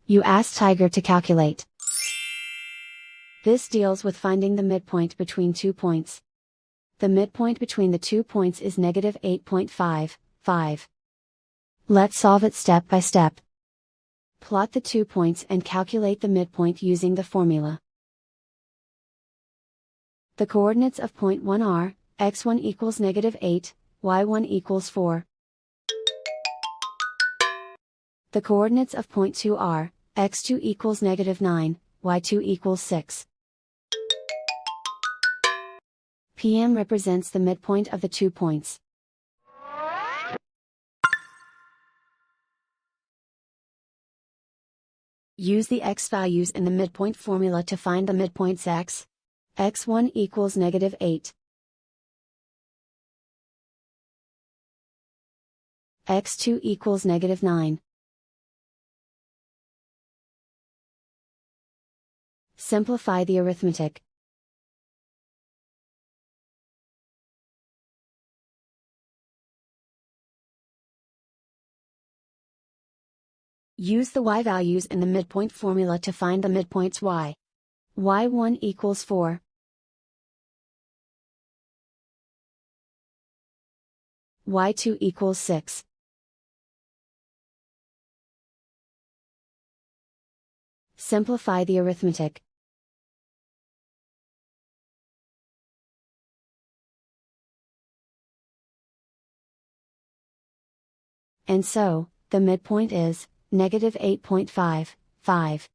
You ask Tiger to calculate. This deals with finding the midpoint between 2 points. The midpoint between the 2 points is negative 8.55. Let's solve it step by step. Plot the 2 points and calculate the midpoint using the formula. The coordinates of point 1 are, x1 equals negative 8, y1 equals 4. The coordinates of point 2 are, x2 equals negative 9, y2 equals 6. PM represents the midpoint of the 2 points. Use the x values in the midpoint formula to find the midpoints x. x1 equals negative 8. x2 equals negative 9. Simplify the arithmetic. Use the y values in the midpoint formula to find the midpoints y. y1 equals 4. y2 equals 6. Simplify the arithmetic. And so, the midpoint is negative 8.55.